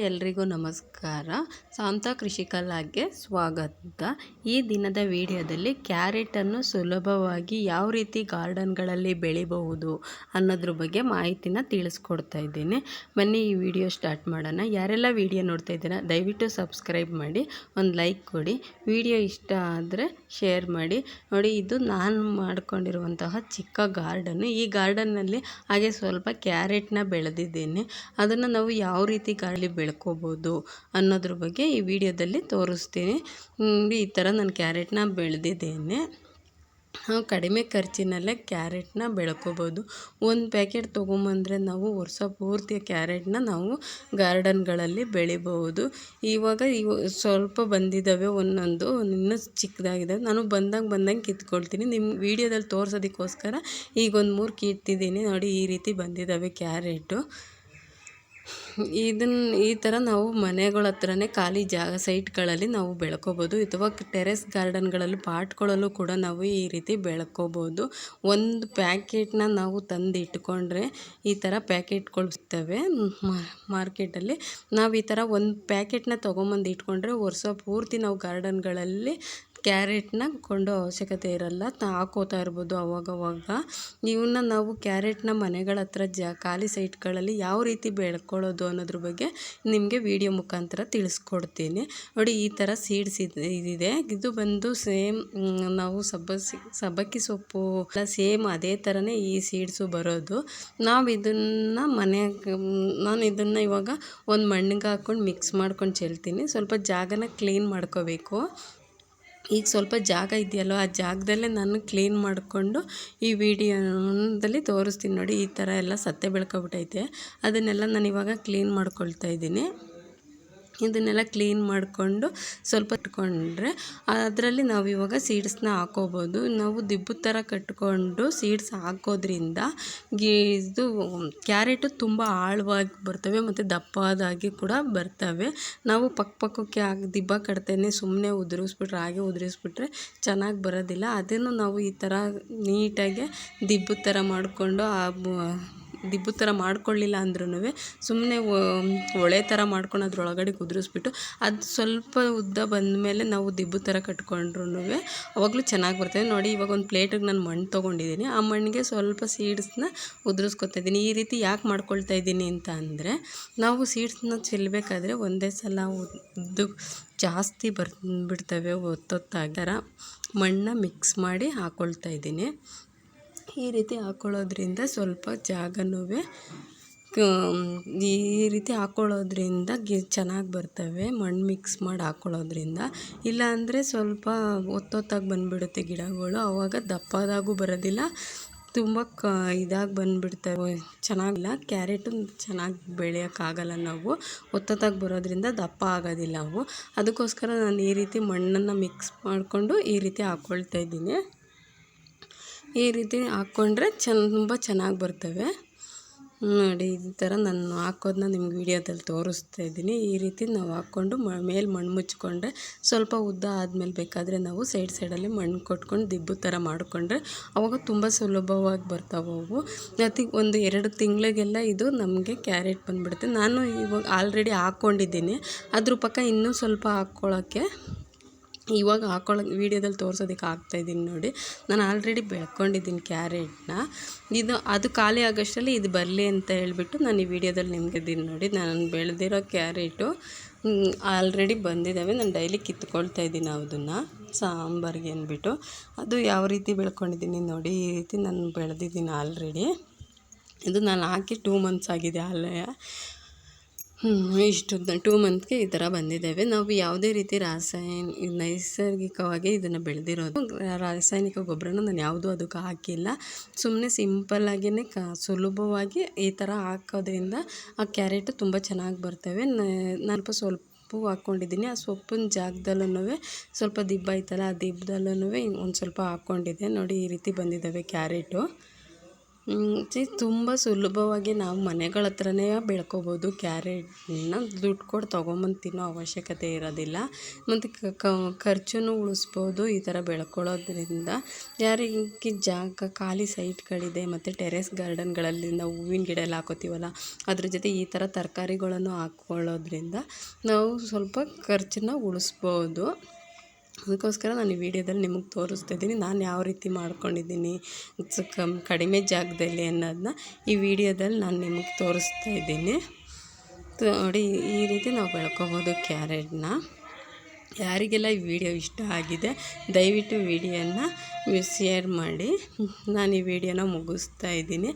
ಎಲ್ರಿಗೂ ನಮಸ್ಕಾರ. ಶಾಂತ ಕೃಷಿಕಲಾಗೆ ಸ್ವಾಗತ. ಈ ದಿನದ ವಿಡಿಯೋದಲ್ಲಿ ಕ್ಯಾರೆಟನ್ನು ಸುಲಭವಾಗಿ ಯಾವ ರೀತಿ ಗಾರ್ಡನ್ಗಳಲ್ಲಿ ಬೆಳಿಬಹುದು ಅನ್ನೋದ್ರ ಬಗ್ಗೆ ಮಾಹಿತಿನ ತಿಳಿಸ್ಕೊಡ್ತಾ ಇದ್ದೀನಿ. ಬನ್ನಿ ಈ ವಿಡಿಯೋ ಸ್ಟಾರ್ಟ್ ಮಾಡೋಣ. ಯಾರೆಲ್ಲ ವಿಡಿಯೋ ನೋಡ್ತಾ ಇದ್ದೀರಾ ದಯವಿಟ್ಟು ಸಬ್ಸ್ಕ್ರೈಬ್ ಮಾಡಿ, ಒಂದು ಲೈಕ್ ಕೊಡಿ. ವಿಡಿಯೋ ಇಷ್ಟ ಆದರೆ ಶೇರ್ ಮಾಡಿ. ನೋಡಿ, ಇದು ನಾನು ಮಾಡ್ಕೊಂಡಿರುವಂತಹ ಚಿಕ್ಕ ಗಾರ್ಡನ್ನು. ಈ ಗಾರ್ಡನ್ನಲ್ಲಿ ಹಾಗೆ ಸ್ವಲ್ಪ ಕ್ಯಾರೆಟ್ನ ಬೆಳೆದಿದ್ದೀನಿ. ಅದನ್ನು ನಾವು ಯಾವ ರೀತಿ ಗಾಳಿ ಬೆಳ್ಕೋಬೋದು ಅನ್ನೋದ್ರ ಬಗ್ಗೆ ಈ ವಿಡಿಯೋದಲ್ಲಿ ತೋರಿಸ್ತೀನಿ. ಈ ಥರ ನಾನು ಕ್ಯಾರೆಟ್ನ ಬೆಳೆದಿದ್ದೇನೆ. ನಾವು ಕಡಿಮೆ ಖರ್ಚಿನಲ್ಲೇ ಕ್ಯಾರೆಟ್ನ ಬೆಳ್ಕೋಬೋದು. ಒಂದು ಪ್ಯಾಕೆಟ್ ತೊಗೊಂಬಂದರೆ ನಾವು ವರ್ಷ ಪೂರ್ತಿ ಕ್ಯಾರೆಟ್ನ ನಾವು ಗಾರ್ಡನ್ಗಳಲ್ಲಿ ಬೆಳಿಬೋದು. ಇವಾಗ ಸ್ವಲ್ಪ ಬಂದಿದ್ದಾವೆ, ಒಂದೊಂದು ಇನ್ನೂ ಚಿಕ್ಕದಾಗಿದ್ದಾವೆ. ನಾನು ಬಂದಂಗೆ ಕಿತ್ಕೊಳ್ತೀನಿ. ನಿಮ್ಮ ವಿಡಿಯೋದಲ್ಲಿ ತೋರಿಸೋದಕ್ಕೋಸ್ಕರ ಈಗ ಒಂದು 3 ಕಿತ್ತಿದ್ದೀನಿ. ನೋಡಿ, ಈ ರೀತಿ ಬಂದಿದ್ದಾವೆ ಕ್ಯಾರೆಟು. ಈ ಥರ ನಾವು ಮನೆಗಳ ಹತ್ರನೇ ಖಾಲಿ ಜಾಗ ಸೈಟ್ಗಳಲ್ಲಿ ನಾವು ಬೆಳ್ಕೋಬೋದು, ಅಥವಾ ಟೆರೆಸ್ ಗಾರ್ಡನ್ಗಳಲ್ಲಿ ಪಾಟ್ಗಳಲ್ಲೂ ಕೂಡ ನಾವು ಈ ರೀತಿ ಬೆಳ್ಕೋಬೋದು. ಒಂದು ಪ್ಯಾಕೆಟ್ನ ನಾವು ತಂದು ಇಟ್ಕೊಂಡ್ರೆ ಈ ಥರ ಪ್ಯಾಕೆಟ್ಗಳು ಸಿಗ್ತವೆ ಮಾರ್ಕೆಟಲ್ಲಿ. ನಾವು ಈ ಥರ ಒಂದು ಪ್ಯಾಕೆಟ್ನ ತೊಗೊಂಬಂದು ಇಟ್ಕೊಂಡ್ರೆ ವರ್ಷ ಪೂರ್ತಿ ನಾವು ಗಾರ್ಡನ್ಗಳಲ್ಲಿ ಕ್ಯಾರೆಟ್ನ ಕೊಂಡೋ ಅವಶ್ಯಕತೆ ಇರಲ್ಲ. ಹಾಕೋತಾ ಇರ್ಬೋದು ಅವಾಗವಾಗ. ಇವನ್ನ ನಾವು ಕ್ಯಾರೆಟ್ನ ಮನೆಗಳ ಹತ್ರ ಖಾಲಿ ಸೈಟ್ಗಳಲ್ಲಿ ಯಾವ ರೀತಿ ಬೆಳ್ಕೊಳ್ಳೋದು ಅನ್ನೋದ್ರ ಬಗ್ಗೆ ನಿಮಗೆ ವಿಡಿಯೋ ಮುಖಾಂತರ ತಿಳಿಸ್ಕೊಡ್ತೀನಿ. ನೋಡಿ, ಈ ಥರ ಸೀಡ್ಸ್ ಇದಿದೆ. ಇದು ಬಂದು ಸೇಮ್ ನಾವು ಸಬ್ಬಕ್ಕಿ ಸೊಪ್ಪು ಸೇಮ್ ಅದೇ ಥರನೇ ಈ ಸೀಡ್ಸು ಬರೋದು. ನಾವು ನಾನು ಇದನ್ನು ಇವಾಗ ಒಂದು ಮಣ್ಣಿಗೆ ಹಾಕ್ಕೊಂಡು ಮಿಕ್ಸ್ ಮಾಡ್ಕೊಂಡು ಚೆಲ್ತೀನಿ. ಸ್ವಲ್ಪ ಜಾಗನ ಕ್ಲೀನ್ ಮಾಡ್ಕೋಬೇಕು. ಈಗ ಸ್ವಲ್ಪ ಜಾಗ ಇದೆಯಲ್ಲೋ ಆ ಜಾಗದಲ್ಲೇ ನಾನು ಕ್ಲೀನ್ ಮಾಡಿಕೊಂಡು ಈ ವಿಡಿಯೋದಲ್ಲಿ ತೋರಿಸ್ತೀನಿ. ನೋಡಿ, ಈ ಥರ ಎಲ್ಲ ಸತ್ತೆ ಬೆಳ್ಕೊಬಿಟ್ಟೈತೆ. ಅದನ್ನೆಲ್ಲ ನಾನು ಇವಾಗ ಕ್ಲೀನ್ ಮಾಡ್ಕೊಳ್ತಾ ಇದ್ದೀನಿ. ಇದನ್ನೆಲ್ಲ ಕ್ಲೀನ್ ಮಾಡಿಕೊಂಡು ಸ್ವಲ್ಪ ಇಟ್ಕೊಂಡ್ರೆ ಅದರಲ್ಲಿ ನಾವು ಇವಾಗ ಸೀಡ್ಸ್ನ ಹಾಕೋಬೋದು. ನಾವು ದಿಬ್ಬದ ಥರ ಕಟ್ಕೊಂಡು ಸೀಡ್ಸ್ ಹಾಕೋದ್ರಿಂದ ಇದು ಕ್ಯಾರೆಟು ತುಂಬ ಆಳವಾಗಿ ಬರ್ತವೆ ಮತ್ತು ದಪ್ಪದಾಗಿ ಕೂಡ ಬರ್ತವೆ. ನಾವು ಪಕ್ಕಕ್ಕೆ ದಿಬ್ಬ ಕಟ್ತೇನೆ ಸುಮ್ಮನೆ ಉದುರಿಸ್ಬಿಟ್ರೆ ಚೆನ್ನಾಗಿ ಬರೋದಿಲ್ಲ. ಅದನ್ನು ನಾವು ಈ ಥರ ನೀಟಾಗಿ ದಿಬ್ಬದ ಥರ ಮಾಡಿಕೊಂಡು ದಿಬ್ಬದ ಥರ ಮಾಡ್ಕೊಳ್ಳಿಲ್ಲ ಅಂದ್ರೂ ಸುಮ್ಮನೆ ಒಳೆ ಥರ ಮಾಡ್ಕೊಂಡು ಅದ್ರೊಳಗಡೆ ಕುದುರಿಸ್ಬಿಟ್ಟು ಅದು ಸ್ವಲ್ಪ ಉದ್ದ ಬಂದಮೇಲೆ ನಾವು ದಿಬ್ಬದ ಥರ ಕಟ್ಕೊಂಡ್ರೂ ಅವಾಗಲೂ ಚೆನ್ನಾಗಿ ಬರ್ತದೆ. ನೋಡಿ, ಇವಾಗ ಒಂದು ಪ್ಲೇಟಿಗೆ ನಾನು ಮಣ್ಣು ತೊಗೊಂಡಿದ್ದೀನಿ. ಆ ಮಣ್ಣಿಗೆ ಸ್ವಲ್ಪ ಸೀಡ್ಸ್ನ ಉದುರಿಸ್ಕೊತಾ ಇದ್ದೀನಿ. ಈ ರೀತಿ ಯಾಕೆ ಮಾಡ್ಕೊಳ್ತಾ ಇದ್ದೀನಿ ಅಂತ ಅಂದರೆ, ನಾವು ಸೀಡ್ಸ್ನ ಚೆಲ್ಲಬೇಕಾದ್ರೆ ಒಂದೇ ಸಲ ಉದ್ದು ಜಾಸ್ತಿ ಬಿಡ್ತವೆ ಒತ್ತೊತ್ತಾಗಿ. ಥರ ಮಣ್ಣನ್ನ ಮಿಕ್ಸ್ ಮಾಡಿ ಹಾಕ್ಕೊಳ್ತಾ ಇದ್ದೀನಿ. ಈ ರೀತಿ ಹಾಕ್ಕೊಳ್ಳೋದ್ರಿಂದ ಸ್ವಲ್ಪ ಜಾಗನೂ ಈ ರೀತಿ ಹಾಕ್ಕೊಳ್ಳೋದ್ರಿಂದ ಚೆನ್ನಾಗಿ ಬರ್ತವೆ, ಮಣ್ಣು ಮಿಕ್ಸ್ ಮಾಡಿ ಹಾಕ್ಕೊಳ್ಳೋದ್ರಿಂದ. ಇಲ್ಲಾಂದರೆ ಸ್ವಲ್ಪ ಒತ್ತೊತ್ತಾಗಿ ಬಂದುಬಿಡುತ್ತೆ ಗಿಡಗಳು. ಆವಾಗ ದಪ್ಪದಾಗೂ ಬರೋದಿಲ್ಲ, ತುಂಬ ಇದಾಗಿ ಬಂದುಬಿಡ್ತವೆ, ಚೆನ್ನಾಗಿಲ್ಲ. ಕ್ಯಾರೆಟು ಚೆನ್ನಾಗಿ ಬೆಳೆಯೋಕ್ಕಾಗಲ್ಲ ನಾವು. ಒತ್ತೊತ್ತಾಗಿ ಬರೋದ್ರಿಂದ ದಪ್ಪ ಆಗೋದಿಲ್ಲ ಅವು. ಅದಕ್ಕೋಸ್ಕರ ನಾನು ಈ ರೀತಿ ಮಣ್ಣನ್ನು ಮಿಕ್ಸ್ ಮಾಡಿಕೊಂಡು ಈ ರೀತಿ ಹಾಕ್ಕೊಳ್ತಾ ಇದ್ದೀನಿ. ಈ ರೀತಿ ಹಾಕ್ಕೊಂಡ್ರೆ ತುಂಬ ಚೆನ್ನಾಗಿ ಬರ್ತವೆ. ನೋಡಿ, ಈ ಥರ ನಾನು ಹಾಕೋದನ್ನ ನಿಮ್ಗೆ ವಿಡಿಯೋದಲ್ಲಿ ತೋರಿಸ್ತಾ ಇದ್ದೀನಿ. ಈ ರೀತಿ ನಾವು ಹಾಕ್ಕೊಂಡು ಮೇಲೆ ಮಣ್ಣು ಮುಚ್ಕೊಂಡ್ರೆ ಸ್ವಲ್ಪ ಉದ್ದ ಆದಮೇಲೆ ಬೇಕಾದರೆ ನಾವು ಸೈಡಲ್ಲಿ ಮಣ್ಣು ಕೊಟ್ಕೊಂಡು ದಿಬ್ಬದ ಥರ ಮಾಡಿಕೊಂಡ್ರೆ ಅವಾಗ ತುಂಬ ಸುಲಭವಾಗಿ ಬರ್ತಾವೆ ಅವು. ಒಂದು 2 ತಿಂಗಳಿಗೆಲ್ಲ ಇದು ನಮಗೆ ಕ್ಯಾರೆಟ್ ಬಂದುಬಿಡುತ್ತೆ. ನಾನು ಇವಾಗ ಆಲ್ರೆಡಿ ಹಾಕ್ಕೊಂಡಿದ್ದೀನಿ. ಅದ್ರ ಪಕ್ಕ ಇನ್ನೂ ಸ್ವಲ್ಪ ಹಾಕ್ಕೊಳ್ಳೋಕ್ಕೆ ಇವಾಗ ವಿಡಿಯೋದಲ್ಲಿ ತೋರಿಸೋದಕ್ಕೆ ಆಗ್ತಾಯಿದ್ದೀನಿ. ನೋಡಿ, ನಾನು ಆಲ್ರೆಡಿ ಬೆಳ್ಕೊಂಡಿದ್ದೀನಿ ಕ್ಯಾರೆಟ್ನ. ಅದು ಖಾಲಿ ಆಗೋಷ್ಟರಲ್ಲಿ ಇದು ಬರಲಿ ಅಂತ ಹೇಳಿಬಿಟ್ಟು ನಾನು ಈ ವಿಡಿಯೋದಲ್ಲಿ ನಿಮಗೆ ನೋಡಿ, ನಾನು ಬೆಳೆದಿರೋ ಕ್ಯಾರೆಟು ಆಲ್ರೆಡಿ ಬಂದಿದ್ದಾವೆ. ನಾನು ಡೈಲಿ ಕಿತ್ಕೊಳ್ತಾ ಇದ್ದೀನಿ ಅದನ್ನು ಸಾಂಬಾರಿಗೆ ಅಂದ್ಬಿಟ್ಟು. ಅದು ಯಾವ ರೀತಿ ಬೆಳ್ಕೊಂಡಿದ್ದೀನಿ ನೋಡಿ, ಈ ರೀತಿ ನಾನು ಬೆಳೆದಿದ್ದೀನಿ ಆಲ್ರೆಡಿ. ಇದು ನಾನು ಹಾಕಿ 2 ಮಂತ್ಸ್ ಆಗಿದೆ ಅಲ್ಲೇ. ಇಷ್ಟು 2 ಮಂತ್ಗೆ ಈ ಥರ ಬಂದಿದ್ದಾವೆ. ನಾವು ಯಾವುದೇ ರೀತಿ ನೈಸರ್ಗಿಕವಾಗಿ ಇದನ್ನು ಬೆಳೆದಿರೋದು. ರಾಸಾಯನಿಕ ಗೊಬ್ಬರನ ನಾನು ಯಾವುದೂ ಅದಕ್ಕೆ ಹಾಕಿಲ್ಲ. ಸುಮ್ಮನೆ ಸಿಂಪಲ್ಲಾಗಿಯೇ ಸುಲಭವಾಗಿ ಈ ಥರ ಹಾಕೋದ್ರಿಂದ ಆ ಕ್ಯಾರೆಟು ತುಂಬ ಚೆನ್ನಾಗಿ ಬರ್ತವೆ. ನಾನು ಸ್ವಲ್ಪ ಹಾಕ್ಕೊಂಡಿದ್ದೀನಿ. ಆ ಸೊಪ್ಪಿನ ಜಾಗದಲ್ಲೂ ಸ್ವಲ್ಪ ದಿಬ್ಬ ಐತಲ್ಲ, ಆ ದಿಬ್ಬದಲ್ಲೂ ಒಂದು ಸ್ವಲ್ಪ ಹಾಕ್ಕೊಂಡಿದ್ದೆ. ನೋಡಿ, ಈ ರೀತಿ ಬಂದಿದ್ದಾವೆ ಕ್ಯಾರೆಟು. ತುಂಬ ಸುಲಭವಾಗಿ ನಾವು ಮನೆಗಳ ಹತ್ರನೇ ಬೆಳ್ಕೊಬೋದು ಕ್ಯಾರೆಟ್ನ. ದುಡ್ಡು ಕೊಟ್ಟು ತೊಗೊಂಬಂದು ತಿನ್ನೋ ಅವಶ್ಯಕತೆ ಇರೋದಿಲ್ಲ. ಮತ್ತು ಖರ್ಚನ್ನು ಉಳಿಸ್ಬೋದು ಈ ಥರ ಬೆಳ್ಕೊಳ್ಳೋದ್ರಿಂದ. ಯಾರಿಗೆ ಜಾಗ ಖಾಲಿ ಸೈಟ್ಗಳಿದೆ ಮತ್ತು ಟೆರೆಸ್ ಗಾರ್ಡನ್ಗಳಲ್ಲಿ ನಾವು ಹೂವಿನ ಗಿಡ ಎಲ್ಲ ಹಾಕೋತೀವಲ್ಲ, ಅದ್ರ ಜೊತೆ ಈ ಥರ ತರಕಾರಿಗಳನ್ನು ಹಾಕ್ಕೊಳ್ಳೋದ್ರಿಂದ ನಾವು ಸ್ವಲ್ಪ ಖರ್ಚನ್ನ ಉಳಿಸ್ಬೋದು. ಅದಕ್ಕೋಸ್ಕರ ನಾನು ಈ ವಿಡಿಯೋದಲ್ಲಿ ನಿಮಗೆ ತೋರಿಸ್ತಾ ಇದ್ದೀನಿ ನಾನು ಯಾವ ರೀತಿ ಮಾಡ್ಕೊಂಡಿದ್ದೀನಿ ಕಡಿಮೆ ಜಾಗದಲ್ಲಿ ಅನ್ನೋದನ್ನ ಈ ವಿಡಿಯೋದಲ್ಲಿ ನಾನು ನಿಮಗೆ ತೋರಿಸ್ತಾ ಇದ್ದೀನಿ. ನೋಡಿ, ಈ ರೀತಿ ನಾವು ಬೆಳ್ಕೊಬೋದು ಕ್ಯಾರೆಟ್ನ. ಯಾರಿಗೆಲ್ಲ ಈ ವಿಡಿಯೋ ಇಷ್ಟ ಆಗಿದೆ ದಯವಿಟ್ಟು ವಿಡಿಯೋನ ಶೇರ್ ಮಾಡಿ. ನಾನು ಈ ವಿಡಿಯೋನ ಮುಗಿಸ್ತಾ ಇದ್ದೀನಿ.